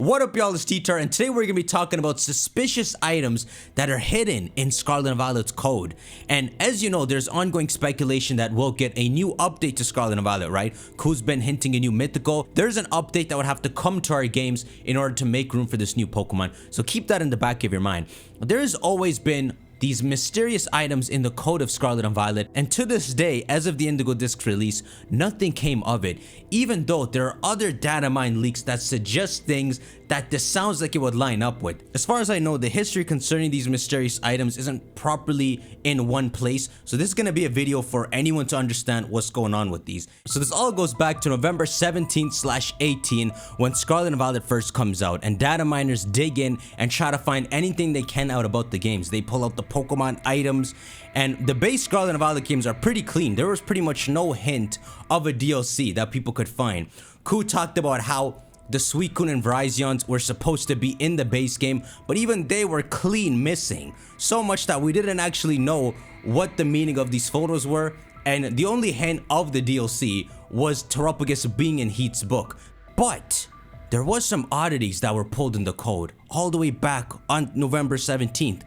What up, y'all? It's T-Tar, and today we're gonna be talking about suspicious items that are hidden in Scarlet and Violet's code. And as you know, there's ongoing speculation that we'll get a new update to Scarlet and Violet, right? Ku's been hinting a new mythical. There's an update that would have to come to our games in order to make room for this new Pokemon. So keep that in the back of your mind. There has always been these mysterious items in the code of Scarlet and Violet, and to this day, as of the Indigo disc's release, nothing came of it, even though there are other data mine leaks that suggest things that this sounds like it would line up with. As far as I know, the history concerning these mysterious items isn't properly in one place, so this is going to be a video for anyone to understand what's going on with these. So this all goes back to November 17/18 when Scarlet and Violet first comes out, and data miners dig in and try to find anything they can out about the games. They pull out the Pokemon items, and the base Scarlet and Violet games are pretty clean. There was pretty much no hint of a DLC that people could find. Ku talked about how the Suicune and Virizions were supposed to be in the base game, but even they were clean missing. So much that we didn't actually know what the meaning of these photos were, and the only hint of the DLC was Terrapagus being in Heat's book. But there was some oddities that were pulled in the code all the way back on November 17th.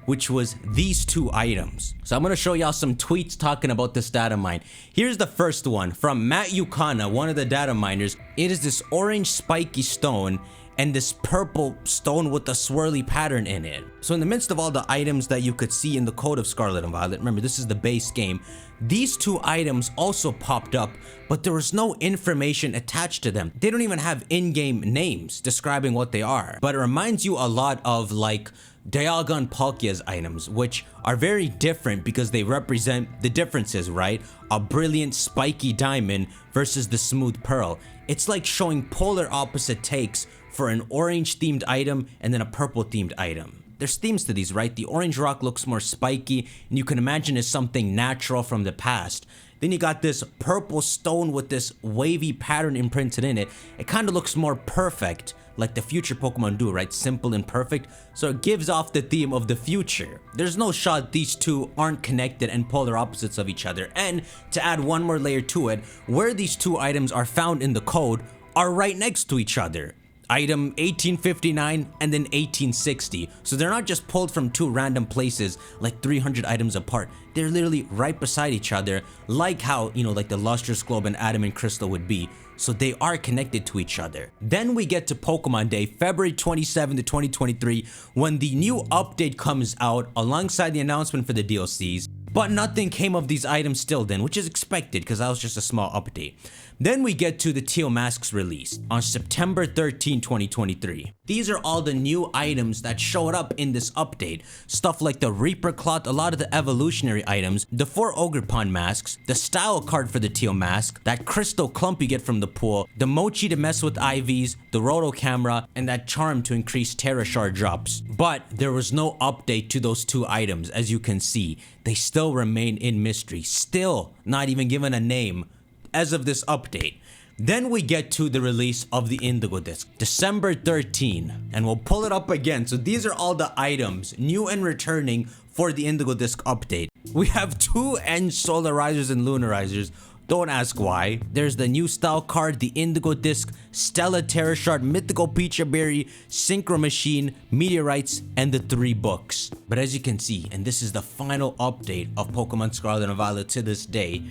Which was these two items. So I'm gonna show y'all some tweets talking about this data mine. Here's the first one from Matt Yukana, one of the data miners. It is this orange spiky stone and this purple stone with a swirly pattern in it. So in the midst of all the items that you could see in the code of Scarlet and Violet, remember this is the base game, these two items also popped up, but there was no information attached to them. They don't even have in-game names describing what they are. But it reminds you a lot of like Dialga and Palkia's items, which are very different because they represent the differences, right? A brilliant spiky diamond versus the smooth pearl. It's like showing polar opposite takes for an orange themed item and then a purple themed item. There's themes to these, right? The orange rock looks more spiky and you can imagine it's something natural from the past. Then you got this purple stone with this wavy pattern imprinted in it. It kind of looks more perfect, like the future Pokemon do, right? Simple and perfect. So it gives off the theme of the future. There's no shot these two aren't connected and polar opposites of each other. And to add one more layer to it, where these two items are found in the code are right next to each other. Item 1859 and then 1860. So they're not just pulled from two random places like 300 items apart. They're literally right beside each other, like how, you know, like the Lustrous Globe and Adam and Crystal would be. So they are connected to each other. Then we get to Pokemon Day, February 27 to 2023, when the new update comes out alongside the announcement for the DLCs. But nothing came of these items still then, which is expected because that was just a small update. Then we get to the Teal masks release on September 13, 2023. These are all the new items that showed up in this update. Stuff like the Reaper Cloth, a lot of the evolutionary items, the 4 Ogre Pond masks, the style card for the Teal mask, that crystal clump you get from the pool, the Mochi to mess with IVs, the Roto camera, and that charm to increase Terra Shard drops. But there was no update to those two items, as you can see. They still remain in mystery, still not even given a name as of this update. Then we get to the release of the Indigo disc, December 13, and we'll pull it up again. So these are all the items new and returning for the Indigo disc update. We have 2 End Solarizers and Lunarizers. Don't ask why. There's the new style card, the Indigo disc, Stella Terra Shard, Mythical Pecha Berry, Synchro Machine, Meteorites, and the 3 books. But as you can see, and this is the final update of Pokemon Scarlet and Violet to this day,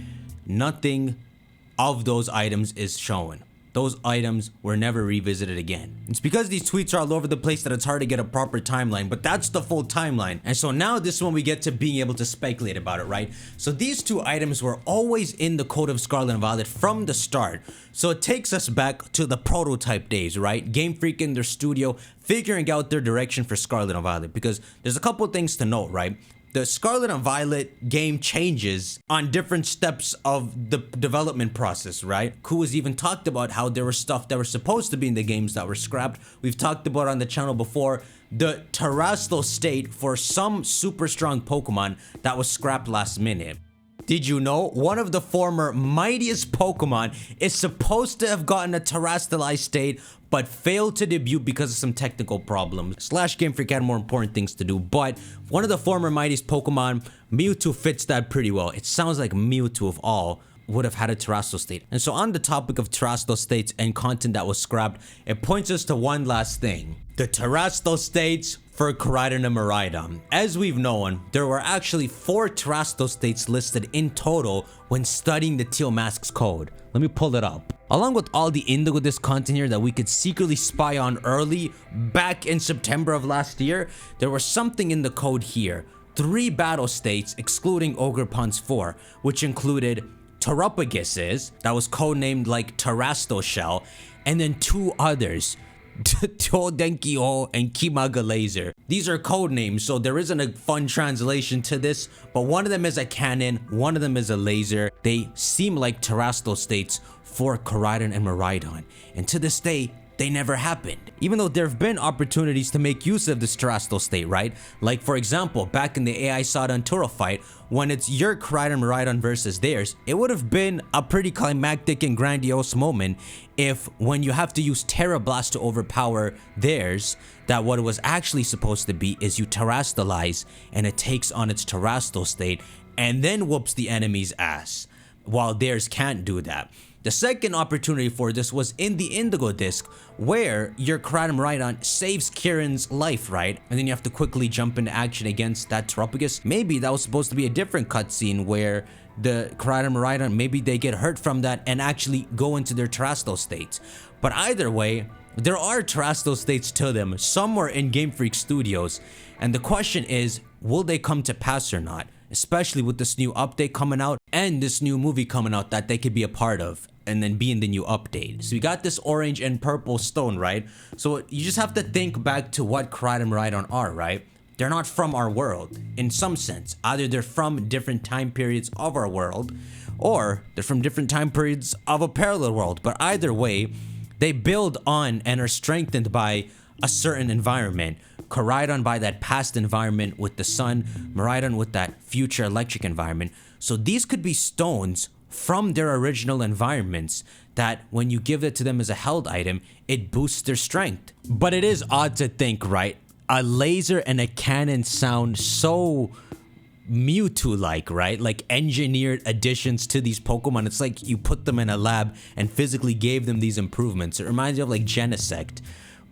nothing of those items is shown. Those items were never revisited again. It's because these tweets are all over the place that it's hard to get a proper timeline, but that's the full timeline. And so now this is when we get to being able to speculate about it, right? So these two items were always in the code of Scarlet and Violet from the start. So it takes us back to the prototype days, right? Gamefreak in their studio figuring out their direction for Scarlet and Violet, because there's a couple things to note, right? The Scarlet and Violet game changes on different steps of the development process, right? Ku has even talked about how there was stuff that were supposed to be in the games that were scrapped. We've talked about on the channel before the Terrestrial state for some super strong Pokemon that was scrapped last minute. Did you know one of the former mightiest Pokemon is supposed to have gotten a terrestrialized state but failed to debut because of some technical problems? Gamefreak had more important things to do, but one of the former mightiest Pokemon, Mewtwo, fits that pretty well. It sounds like Mewtwo of all. would have had a terrestrial state. And so on the topic of terrestrial states and content that was scrapped, it points us to one last thing. The terrestrial states for Koraidon and Miraidon. As we've known, there were actually 4 terrestrial states listed in total when studying the Teal Mask's code. Let me pull it up. Along with all the Indigo disc content here that we could secretly spy on early back in September of last year, there was something in the code here. 3 battle states excluding Ogerpon's 4, which included Terupagus, that was codenamed like Terrestrial Shell, and then 2 others, Todenkyo and Kimaga Laser. These are code names, so there isn't a fun translation to this, but one of them is a cannon, one of them is a laser. They seem like terrestrial states for Koraidon and Miraidon, and to this day, they never happened. Even though there have been opportunities to make use of this terrestrial state, right? Like for example, back in the AI Sada Turo fight, when it's your Koraidon Miraidon versus theirs, it would have been a pretty climactic and grandiose moment if when you have to use Terra Blast to overpower theirs, that what it was actually supposed to be is you terrestrialize and it takes on its terrestrial state and then whoops the enemy's ass, while theirs can't do that. The second opportunity for this was in the Indigo disc, where your Koraidon Miraidon saves Kieran's life, right? And then you have to quickly jump into action against that Terupagus. Maybe that was supposed to be a different cutscene where the Koraidon Miraidon, maybe they get hurt from that and actually go into their terrestrial states. But either way, there are terrestrial states to them somewhere in Gamefreak Studios. And the question is, will they come to pass or not? Especially with this new update coming out and this new movie coming out that they could be a part of and then be in the new update. So we got this orange and purple stone, right? So you just have to think back to what Koraidon and Miraidon are, right? They're not from our world in some sense. Either they're from different time periods of our world, or they're from different time periods of a parallel world. But either way, they build on and are strengthened by a certain environment. Koraidon by that past environment with the sun, Miraidon with that future electric environment. So these could be stones from their original environments that when you give it to them as a held item, it boosts their strength. But it is odd to think, right? A laser and a cannon sound so Mewtwo-like, right? Like engineered additions to these Pokemon. It's like you put them in a lab and physically gave them these improvements. It reminds me of like Genesect.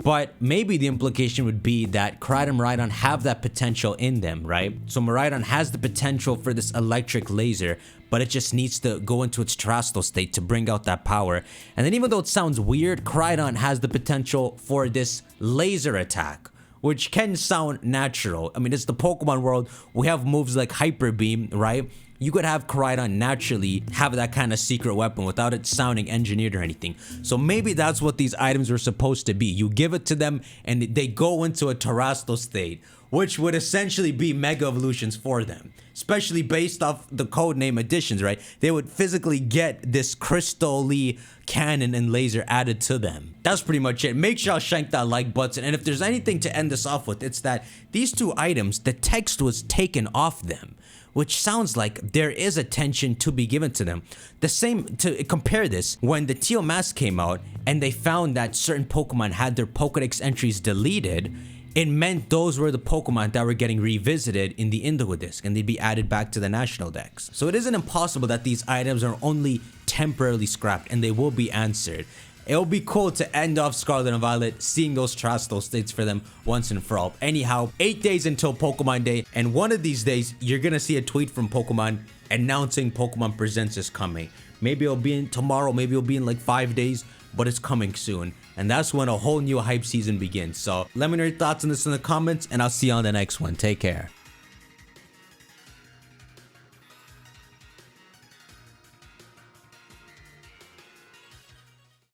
But maybe the implication would be that Koraidon and Miraidon have that potential in them, right? So Miraidon has the potential for this electric laser, but it just needs to go into its terrestrial state to bring out that power. And then even though it sounds weird, Koraidon has the potential for this laser attack, which can sound natural. I mean, it's the Pokemon world. We have moves like Hyper Beam, right? You could have Koraidon naturally have that kind of secret weapon without it sounding engineered or anything. So maybe that's what these items were supposed to be. You give it to them and they go into a terrestrial state, which would essentially be Mega Evolutions for them. Especially based off the codename additions, right? They would physically get this crystal-y cannon and laser added to them. That's pretty much it. Make sure y'all shank that like button. And if there's anything to end this off with, it's that these 2 items, the text was taken off them, which sounds like there is attention to be given to them. The same, to compare this, when the Teal Mask came out and they found that certain Pokemon had their Pokedex entries deleted, it meant those were the Pokemon that were getting revisited in the Indigo disc and they'd be added back to the national decks. So it isn't impossible that these items are only temporarily scrapped and they will be answered. It'll be cool to end off Scarlet and Violet seeing those terrestrial states for them once and for all. Anyhow, 8 days until Pokemon Day, and one of these days you're gonna see a tweet from Pokemon announcing Pokemon Presents is coming. Maybe it'll be in tomorrow, maybe it'll be in like 5 days, but it's coming soon. And that's when a whole new hype season begins. So let me know your thoughts on this in the comments, and I'll see you on the next one. Take care.